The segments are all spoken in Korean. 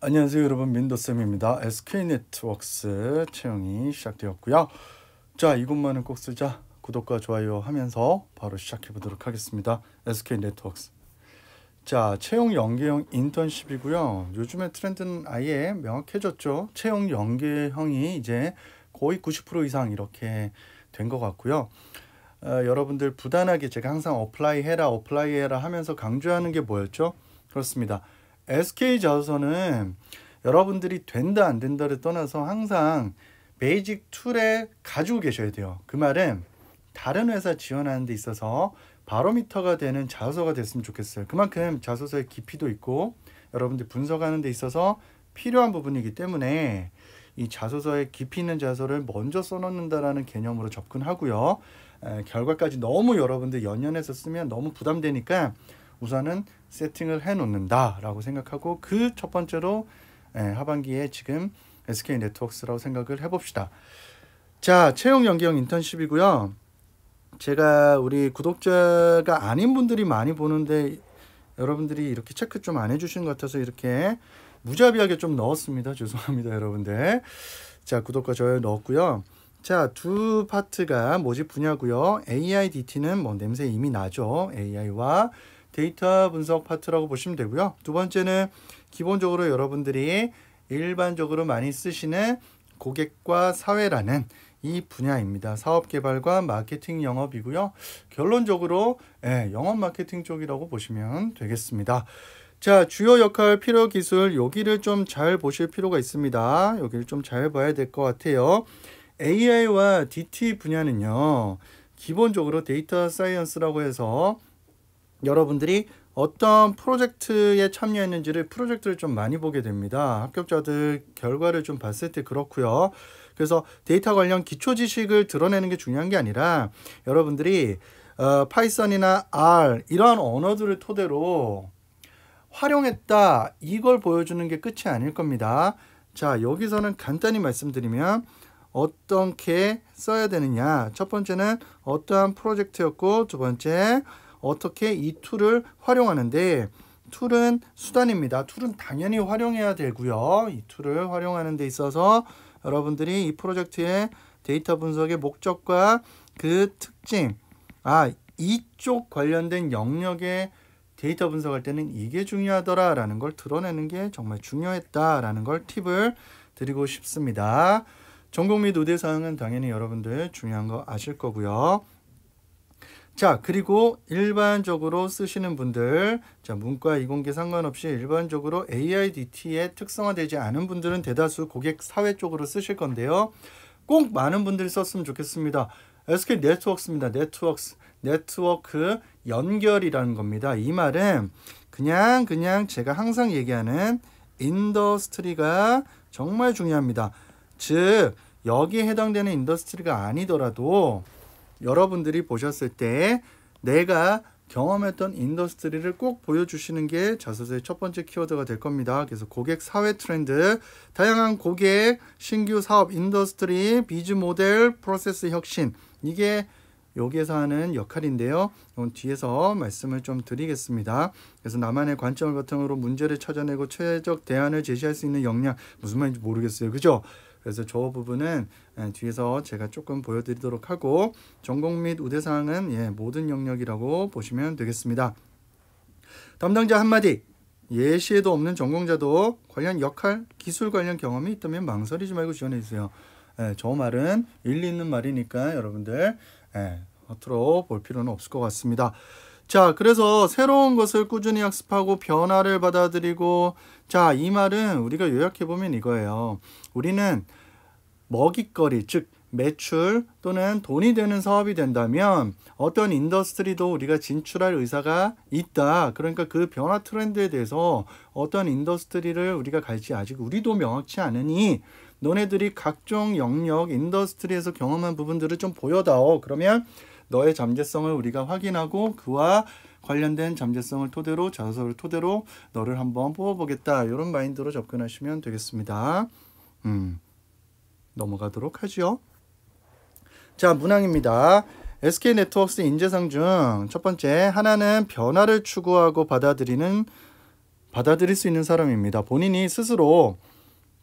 안녕하세요 여러분, 민도쌤입니다. SK네트워크스 채용이 시작되었고요. 자, 이것만은 꼭 쓰자. 구독과 좋아요 하면서 바로 시작해 보도록 하겠습니다. SK네트워크스. 자, 채용 연계형 인턴십이고요. 요즘에 트렌드는 아예 명확해졌죠. 채용 연계형이 이제 거의 90% 이상 이렇게 된 것 같고요. 여러분들 부단하게 제가 항상 어플라이 해라 하면서 강조하는 게 뭐였죠? 그렇습니다. SK자서는 여러분들이 된다 안 된다를 떠나서 항상 베이직 툴에 가지고 계셔야 돼요. 그 말은 다른 회사 지원하는 데 있어서 바로미터가 되는 자소서가 됐으면 좋겠어요. 그만큼 자소서의 깊이도 있고 여러분들 분석하는 데 있어서 필요한 부분이기 때문에 이 자소서의 깊이 있는 자소를 먼저 써놓는다라는 개념으로 접근하고요. 결과까지 너무 여러분들 연연해서 쓰면 너무 부담되니까 우선은 세팅을 해 놓는다 라고 생각하고, 그 첫 번째로 하반기에 지금 SK네트워크스라고 생각을 해봅시다. 자, 채용 연계형 인턴십이고요. 제가 우리 구독자가 아닌 분들이 많이 보는데 여러분들이 이렇게 체크 좀 안 해주신 것 같아서 이렇게 무자비하게 좀 넣었습니다. 죄송합니다 여러분들. 자, 구독과 좋아요 넣었고요. 자, 두 파트가 모집 분야고요. AI/DT는 뭐 냄새 이미 나죠. AI와 데이터 분석 파트라고 보시면 되고요. 두 번째는 기본적으로 여러분들이 일반적으로 많이 쓰시는 고객과 사회라는 이 분야입니다. 사업개발과 마케팅 영업이고요. 결론적으로 영업 마케팅 쪽이라고 보시면 되겠습니다. 자, 주요 역할, 필요 기술, 여기를 좀 잘 보실 필요가 있습니다. 여기를 좀 잘 봐야 될 것 같아요. AI와 DT 분야는요, 기본적으로 데이터 사이언스라고 해서 여러분들이 어떤 프로젝트에 참여했는지를 프로젝트를 좀 많이 보게 됩니다. 합격자들 결과를 좀 봤을 때 그렇고요. 그래서 데이터 관련 기초 지식을 드러내는 게 중요한 게 아니라 여러분들이 파이썬이나 R 이런 언어들을 토대로 활용했다, 이걸 보여주는 게 끝이 아닐 겁니다. 자, 여기서는 간단히 말씀드리면 어떻게 써야 되느냐, 첫 번째는 어떠한 프로젝트였고, 두 번째 어떻게 이 툴을 활용하는데, 툴은 수단입니다. 툴은 당연히 활용해야 되고요. 이 툴을 활용하는 데 있어서 여러분들이 이 프로젝트의 데이터 분석의 목적과 그 특징, 이쪽 관련된 영역의 데이터 분석할 때는 이게 중요하더라라는 걸 드러내는 게 정말 중요했다라는 걸 팁을 드리고 싶습니다. 전공 및 우대사항은 당연히 여러분들 중요한 거 아실 거고요. 자, 그리고 일반적으로 쓰시는 분들, 자, 문과 이공계 상관없이 일반적으로 AI/DT에 특성화되지 않은 분들은 대다수 고객 사회 쪽으로 쓰실 건데요. 꼭 많은 분들이 썼으면 좋겠습니다. SK네트워크스입니다. 네트워크 연결이라는 겁니다. 이 말은 그냥 제가 항상 얘기하는 인더스트리가 정말 중요합니다. 즉, 여기에 해당되는 인더스트리가 아니더라도 여러분들이 보셨을 때 내가 경험했던 인더스트리를 꼭 보여주시는 게 자소서의 첫 번째 키워드가 될 겁니다. 그래서 고객 사회 트렌드, 다양한 고객, 신규 사업, 인더스트리, 비즈 모델, 프로세스 혁신, 이게 여기에서 하는 역할인데요. 뒤에서 말씀을 좀 드리겠습니다. 그래서 나만의 관점을 바탕으로 문제를 찾아내고 최적 대안을 제시할 수 있는 역량, 무슨 말인지 모르겠어요. 그죠? 그래서 저 부분은 뒤에서 제가 조금 보여드리도록 하고, 전공 및 우대사항은 모든 영역이라고 보시면 되겠습니다. 담당자 한마디, 예시에도 없는 전공자도 관련 역할, 기술 관련 경험이 있다면 망설이지 말고 지원해주세요. 저 말은 일리 있는 말이니까 여러분들 허투루 볼 필요는 없을 것 같습니다. 자, 그래서 새로운 것을 꾸준히 학습하고 변화를 받아들이고, 자, 이 말은 우리가 요약해보면 이거예요. 우리는 먹잇거리, 즉 매출 또는 돈이 되는 사업이 된다면 어떤 인더스트리도 우리가 진출할 의사가 있다. 그러니까 그 변화 트렌드에 대해서 어떤 인더스트리를 우리가 갈지 아직 우리도 명확치 않으니 너네들이 각종 영역, 인더스트리에서 경험한 부분들을 좀 보여다오. 그러면 너의 잠재성을 우리가 확인하고 그와 관련된 잠재성을 토대로, 자소서를 토대로 너를 한번 뽑아보겠다. 이런 마인드로 접근하시면 되겠습니다. 넘어가도록 하죠. 자, 문항입니다. SK네트워크스 인재상 중 첫 번째, 하나는 변화를 추구하고 받아들이는 받아들일 수 있는 사람입니다. 본인이 스스로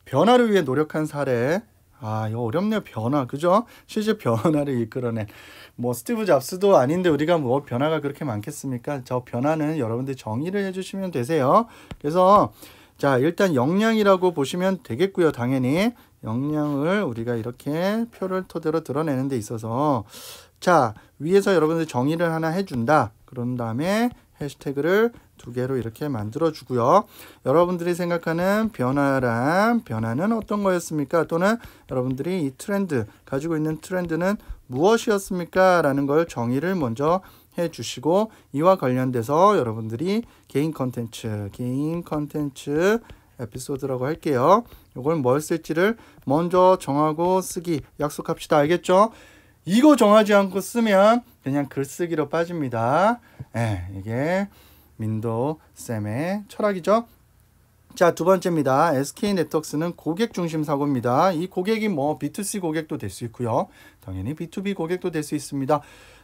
변화를 위해 노력한 사례. 이거 어렵네요. 변화, 그죠? 실제 변화를 이끌어낸 뭐 스티브 잡스도 아닌데 우리가 뭐 변화가 그렇게 많겠습니까? 저 변화는 여러분들이 정의를 해주시면 되세요. 그래서 자, 일단 역량이라고 보시면 되겠고요. 당연히 역량을 우리가 이렇게 표를 토대로 드러내는 데 있어서 자, 위에서 여러분들 정의를 하나 해준다. 그런 다음에 해시태그를 2개로 이렇게 만들어 주고요. 여러분들이 생각하는 변화는 어떤 거였습니까? 또는 여러분들이 이 트렌드, 가지고 있는 트렌드는 무엇이었습니까? 라는 걸 정의를 먼저 해 주시고, 이와 관련돼서 여러분들이 개인 컨텐츠 에피소드라고 할게요. 이걸 뭘 쓸지를 먼저 정하고 쓰기 약속합시다. 알겠죠? 이거 정하지 않고 쓰면 그냥 글쓰기로 빠집니다. 이게 민도쌤의 철학이죠. 자, 2번째입니다. SK네트워크스는 고객 중심 사고입니다. 이 고객이 뭐 B2C 고객도 될 수 있고요. 당연히 B2B 고객도 될 수 있습니다.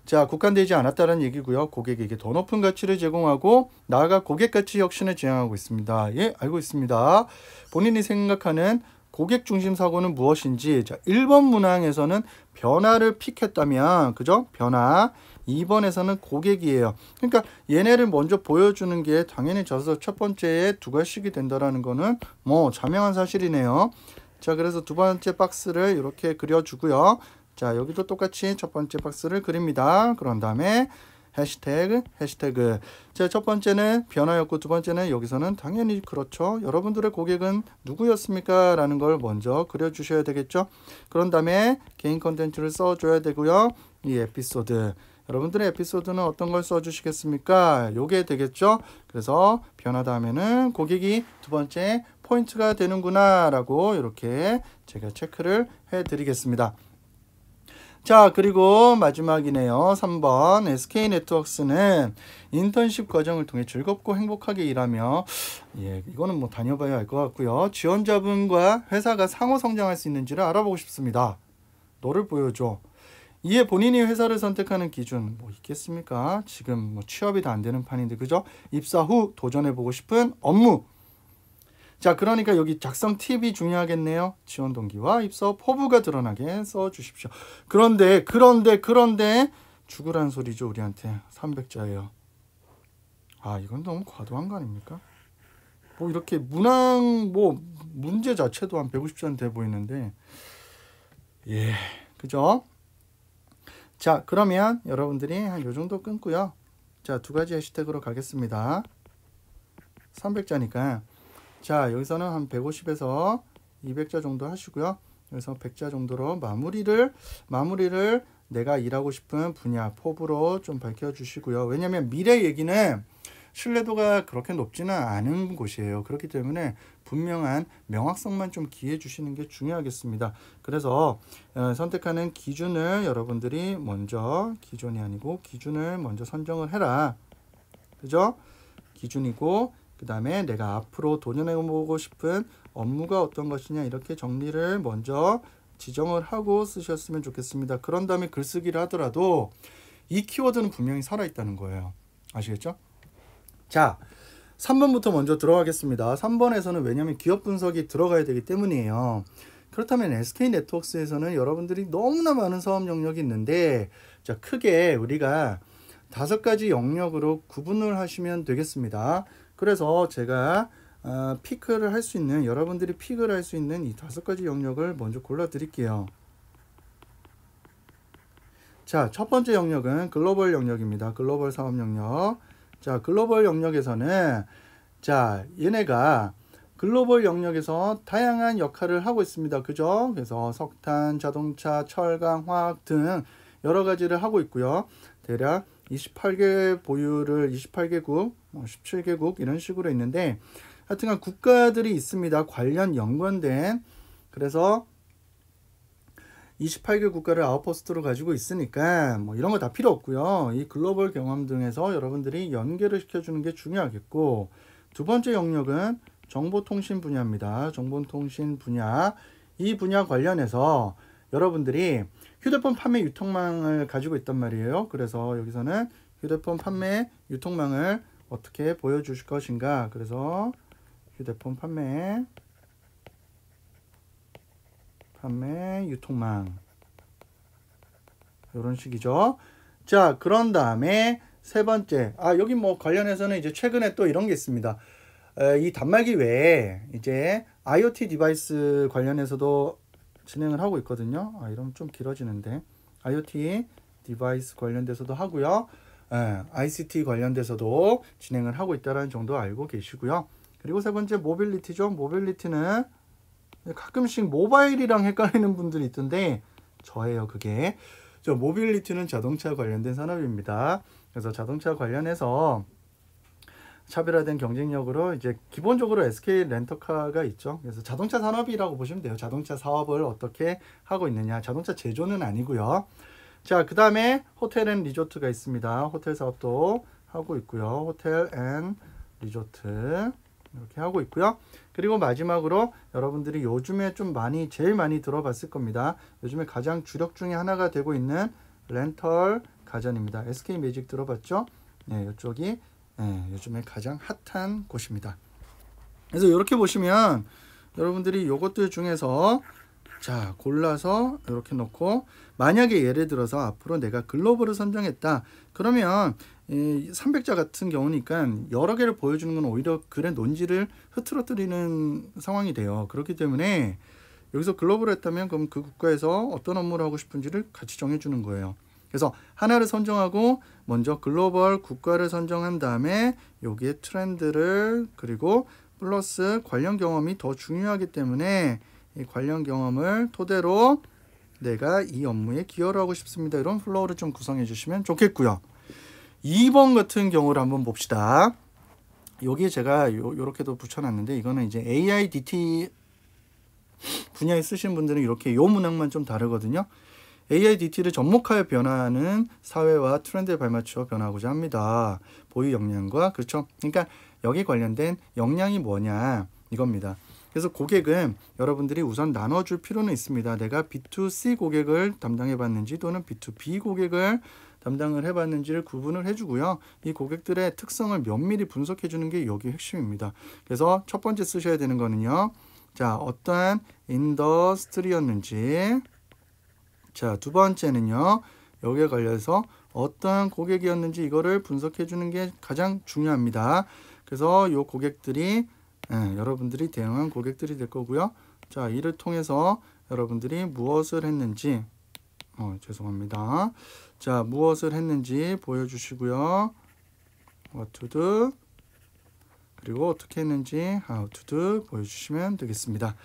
자, 국한되지 않았다는 얘기고요. 고객에게 더 높은 가치를 제공하고 나아가 고객 가치 혁신을 지향하고 있습니다. 예, 알고 있습니다. 본인이 생각하는 고객 중심 사고는 무엇인지. 자, 1번 문항에서는 변화를 픽했다면, 그죠? 변화. 2번에서는 고객이에요. 그러니까 얘네를 먼저 보여주는 게 당연히 저서 첫 번째에 2가씩이 된다라는 거는 뭐 자명한 사실이네요. 자, 그래서 2번째 박스를 이렇게 그려주고요. 자, 여기도 똑같이 첫 번째 박스를 그립니다. 그런 다음에 해시태그. 자, 첫 번째는 변화였고 2번째는 여기서는 당연히 그렇죠. 여러분들의 고객은 누구였습니까? 라는 걸 먼저 그려주셔야 되겠죠. 그런 다음에 개인 컨텐츠를 써줘야 되고요. 이 에피소드. 여러분들의 에피소드는 어떤 걸 써주시겠습니까? 요게 되겠죠. 그래서 변화 다음에는 고객이 2번째 포인트가 되는구나 라고 이렇게 제가 체크를 해드리겠습니다. 자, 그리고 마지막이네요. 3번 SK네트워크스는 인턴십 과정을 통해 즐겁고 행복하게 일하며, 예, 이거는 뭐 다녀봐야 알 것 같고요. 지원자분과 회사가 상호 성장할 수 있는지를 알아보고 싶습니다. 너를 보여줘. 이에 본인이 회사를 선택하는 기준 뭐 있겠습니까? 지금 뭐 취업이 다 안 되는 판인데, 그죠? 입사 후 도전해보고 싶은 업무. 자, 그러니까 여기 작성 팁이 중요하겠네요. 지원 동기와 입사 후 포부가 드러나게 써주십시오. 그런데 죽으란 소리죠. 우리한테 300자예요. 이건 너무 과도한 거 아닙니까? 뭐 이렇게 문항 뭐 문제 자체도 한 150장 돼 보이는데, 예, 그죠? 자, 그러면 여러분들이 한 요 정도 끊고요. 자, 2가지 해시태그로 가겠습니다. 300자니까 자, 여기서는 한 150에서 200자 정도 하시고요. 여기서 100자 정도로 마무리를 내가 일하고 싶은 분야, 포부로 좀 밝혀주시고요. 왜냐하면 미래 얘기는 신뢰도가 그렇게 높지는 않은 곳이에요. 그렇기 때문에 분명한 명확성만 좀 기해 주시는 게 중요하겠습니다. 그래서 선택하는 기준을 여러분들이 먼저, 기준이 아니고 기준을 먼저 선정을 해라. 그죠? 기준이고, 그 다음에 내가 앞으로 도전해보고 싶은 업무가 어떤 것이냐, 이렇게 정리를 먼저 지정을 하고 쓰셨으면 좋겠습니다. 그런 다음에 글쓰기를 하더라도 이 키워드는 분명히 살아있다는 거예요. 아시겠죠? 자, 3번부터 먼저 들어가겠습니다. 3번에서는 왜냐하면 기업 분석이 들어가야 되기 때문이에요. 그렇다면 SK네트워크스에서는 여러분들이 너무나 많은 사업 영역이 있는데, 자, 크게 우리가 5가지 영역으로 구분을 하시면 되겠습니다. 그래서 제가 픽을 할 수 있는, 여러분들이 픽을 할 수 있는 이 5가지 영역을 먼저 골라 드릴게요. 자, 첫 번째 영역은 글로벌 영역입니다. 글로벌 사업 영역. 자, 글로벌 영역에서는 자, 얘네가 글로벌 영역에서 다양한 역할을 하고 있습니다. 그죠? 그래서 석탄, 자동차, 철강, 화학 등 여러 가지를 하고 있고요. 대략 28개 보유를 28개국, 17개국 이런 식으로 있는데, 하여튼간 국가들이 있습니다. 관련 연관된. 그래서 28개 국가를 아웃포스트로 가지고 있으니까 뭐 이런 거 다 필요 없고요. 이 글로벌 경험 등에서 여러분들이 연계를 시켜주는 게 중요하겠고, 2번째 영역은 정보통신 분야입니다. 정보통신 분야. 이 분야 관련해서 여러분들이 휴대폰 판매 유통망을 가지고 있단 말이에요. 그래서 여기서는 휴대폰 판매 유통망을 어떻게 보여주실 것인가. 그래서 휴대폰 판매, 유통망 이런 식이죠. 자, 그런 다음에 세 번째, 여기 뭐 관련해서는 이제 최근에 또 이런 게 있습니다. 이 단말기 외에 이제 IoT 디바이스 관련해서도 진행을 하고 있거든요. 이러면 좀 길어지는데, IoT 디바이스 관련돼서도 하고요. ICT 관련돼서도 진행을 하고 있다는 정도 알고 계시고요. 그리고 세 번째 모빌리티죠. 모빌리티는 가끔씩 모바일이랑 헷갈리는 분들이 있던데 저예요, 그게. 모빌리티는 자동차 관련된 산업입니다. 그래서 자동차 관련해서 차별화된 경쟁력으로 이제 기본적으로 SK 렌터카가 있죠. 그래서 자동차 산업이라고 보시면 돼요. 자동차 사업을 어떻게 하고 있느냐. 자동차 제조는 아니고요. 자, 그 다음에 호텔 앤 리조트가 있습니다. 호텔 사업도 하고 있고요. 호텔 앤 리조트 이렇게 하고 있고요. 그리고 마지막으로 여러분들이 요즘에 좀 제일 많이 들어봤을 겁니다. 요즘에 가장 주력 중에 하나가 되고 있는 렌털 가전입니다. SK 매직 들어봤죠? 네, 이쪽이 요즘에 가장 핫한 곳입니다. 그래서 이렇게 보시면 여러분들이 요것들 중에서 자, 골라서 이렇게 놓고, 만약에 예를 들어서 앞으로 내가 글로벌을 선정했다 그러면 300자 같은 경우니까 여러 개를 보여주는 건 오히려 글의 논지를 흐트러뜨리는 상황이 돼요. 그렇기 때문에 여기서 글로벌을 했다면 그럼 그 국가에서 어떤 업무를 하고 싶은지를 같이 정해주는 거예요. 그래서 하나를 선정하고 먼저 글로벌 국가를 선정한 다음에 여기에 트렌드를, 그리고 플러스 관련 경험이 더 중요하기 때문에 이 관련 경험을 토대로 내가 이 업무에 기여를 하고 싶습니다. 이런 플로우를 좀 구성해 주시면 좋겠고요. 2번 같은 경우를 한번 봅시다. 여기에 제가 요렇게도 붙여놨는데, 이거는 이제 AIDT 분야에 쓰신 분들은 이렇게 요 문항만 좀 다르거든요. AIDT를 접목하여 변화하는 사회와 트렌드에 발맞춰 변화하고자 합니다. 보유 역량과, 그렇죠? 그러니까 여기 관련된 역량이 뭐냐 이겁니다. 그래서 고객은 여러분들이 우선 나눠줄 필요는 있습니다. 내가 B2C 고객을 담당해 봤는지 또는 B2B 고객을 담당을 해봤는지를 구분을 해주고요. 이 고객들의 특성을 면밀히 분석해 주는 게 여기 핵심입니다. 그래서 첫 번째 쓰셔야 되는 거는요. 자, 어떠한 인더스트리였는지, 자, 두 번째는요. 여기에 관련해서 어떠한 고객이었는지 이거를 분석해 주는 게 가장 중요합니다. 그래서 이 고객들이 여러분들이 대응한 고객들이 될 거고요. 자, 이를 통해서 여러분들이 무엇을 했는지, 죄송합니다. 자, 무엇을 했는지 보여주시고요. What to do, 그리고 어떻게 했는지 How to do 보여주시면 되겠습니다.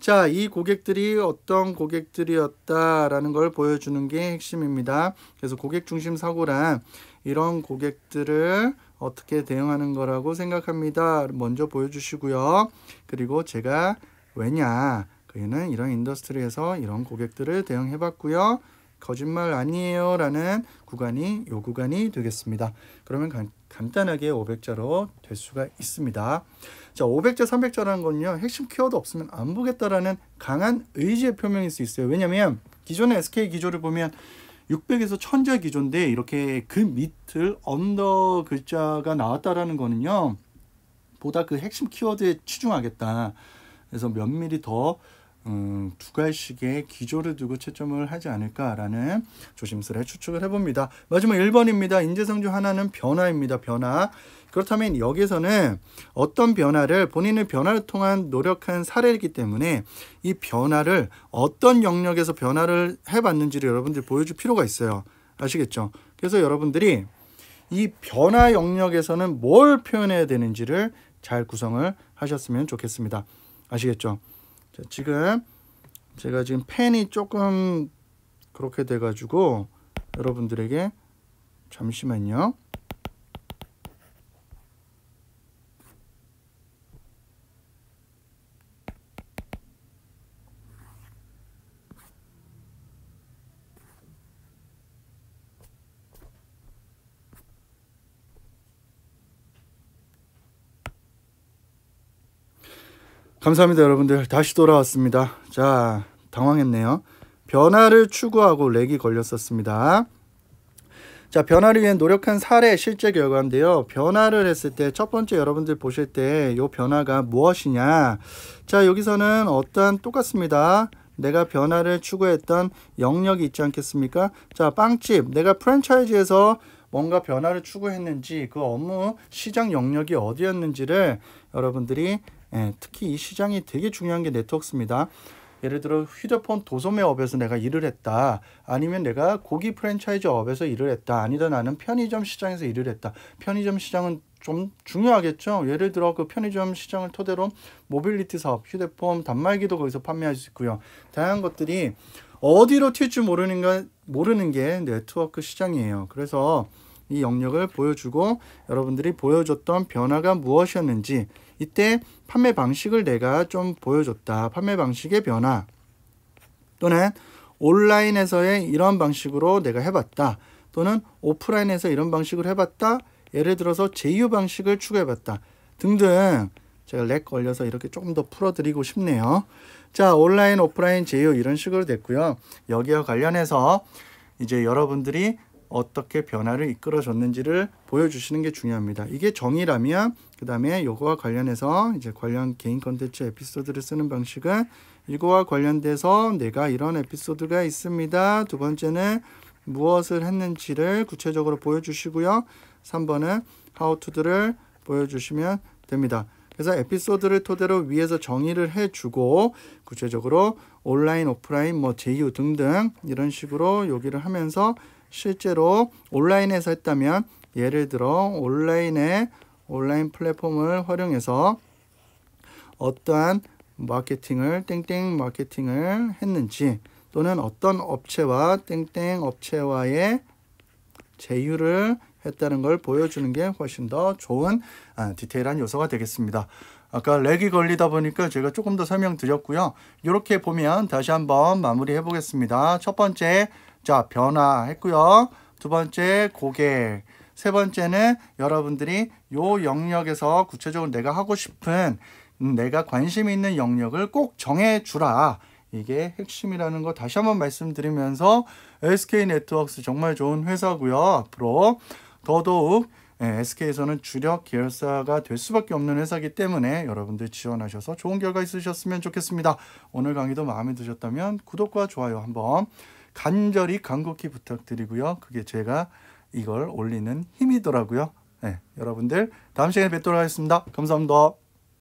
자, 이 고객들이 어떤 고객들이었다라는 걸 보여주는 게 핵심입니다. 그래서 고객 중심 사고란 이런 고객들을 어떻게 대응하는 거라고 생각합니다. 먼저 보여주시고요. 그리고 제가 왜냐, 그는 이런 인더스트리에서 이런 고객들을 대응해봤고요. 거짓말 아니에요 라는 구간이 요 구간이 되겠습니다. 그러면 간단하게 500자로 될 수가 있습니다. 자, 500자, 300자라는 건요, 핵심 키워드 없으면 안 보겠다라는 강한 의지의 표명일 수 있어요. 왜냐면 기존의 SK 기조를 보면 600에서 1000자 기조인데 이렇게 그 밑을 언더 글자가 나왔다라는 거는요, 보다 그 핵심 키워드에 치중하겠다. 그래서 면밀히 더 두 갈씩의 기조를 두고 채점을 하지 않을까라는 조심스레 추측을 해봅니다. 마지막 1번입니다. 인재성 중 하나는 변화입니다. 변화. 그렇다면 여기서는 어떤 변화를, 본인의 변화를 통한 노력한 사례이기 때문에 이 변화를 어떤 영역에서 변화를 해봤는지를 여러분들이 보여줄 필요가 있어요. 아시겠죠? 그래서 여러분들이 이 변화 영역에서는 뭘 표현해야 되는지를 잘 구성을 하셨으면 좋겠습니다. 아시겠죠? 자, 제가 지금 펜이 조금 그렇게 돼가지고 여러분들에게 잠시만요. 감사합니다. 여러분들 다시 돌아왔습니다. 자, 당황했네요. 변화를 추구하고 렉이 걸렸었습니다. 자, 변화를 위해 노력한 사례 실제 결과인데요. 변화를 했을 때 첫 번째 여러분들 보실 때 이 변화가 무엇이냐. 자, 여기서는 어떠한 똑같습니다. 내가 변화를 추구했던 영역이 있지 않겠습니까? 자, 빵집. 내가 프랜차이즈에서 뭔가 변화를 추구했는지 그 업무 시장 영역이 어디였는지를 여러분들이 특히 이 시장이 되게 중요한 게 네트워크입니다. 예를 들어 휴대폰 도소매업에서 내가 일을 했다. 아니면 내가 고기 프랜차이즈 업에서 일을 했다. 아니다 나는 편의점 시장에서 일을 했다. 편의점 시장은 좀 중요하겠죠. 예를 들어 그 편의점 시장을 토대로 모빌리티 사업, 휴대폰 단말기도 거기서 판매할 수 있고요. 다양한 것들이 어디로 튈지 모르는 게 네트워크 시장이에요. 그래서 이 영역을 보여주고 여러분들이 보여줬던 변화가 무엇이었는지, 이때 판매 방식을 내가 좀 보여줬다. 판매 방식의 변화, 또는 온라인에서의 이런 방식으로 내가 해봤다. 또는 오프라인에서 이런 방식으로 해봤다. 예를 들어서 제휴 방식을 추구해봤다. 등등. 제가 렉 걸려서 이렇게 조금 더 풀어드리고 싶네요. 자, 온라인, 오프라인, 제휴 이런 식으로 됐고요. 여기와 관련해서 이제 여러분들이 어떻게 변화를 이끌어줬는지를 보여주시는 게 중요합니다. 이게 정의라면 그 다음에 요거와 관련해서 이제 관련 개인 컨텐츠 에피소드를 쓰는 방식은 이거와 관련돼서 내가 이런 에피소드가 있습니다. 두 번째는 무엇을 했는지를 구체적으로 보여주시고요. 3번은 how to를 보여주시면 됩니다. 그래서 에피소드를 토대로 위에서 정의를 해주고 구체적으로 온라인, 오프라인, 뭐 제휴 등등 이런 식으로 여기를 하면서 실제로 온라인에서 했다면 예를 들어 온라인 플랫폼을 활용해서 어떠한 마케팅을 땡땡 마케팅을 했는지, 또는 어떤 업체와 땡땡 업체와의 제휴를 했다는 걸 보여주는 게 훨씬 더 좋은 디테일한 요소가 되겠습니다. 아까 렉이 걸리다 보니까 제가 조금 더 설명드렸고요. 이렇게 보면 다시 한번 마무리해 보겠습니다. 첫 번째, 자, 변화했고요. 두 번째, 고객. 세 번째는 여러분들이 요 영역에서 구체적으로 내가 하고 싶은, 내가 관심 있는 영역을 꼭 정해주라. 이게 핵심이라는 거 다시 한번 말씀드리면서 SK네트워크스 정말 좋은 회사고요. 앞으로 더더욱 SK에서는 주력 계열사가 될 수밖에 없는 회사이기 때문에 여러분들 지원하셔서 좋은 결과 있으셨으면 좋겠습니다. 오늘 강의도 마음에 드셨다면 구독과 좋아요 한번 간절히 간곡히 부탁드리고요. 그게 제가 이걸 올리는 힘이더라고요. 여러분들 다음 시간에 뵙도록 하겠습니다. 감사합니다.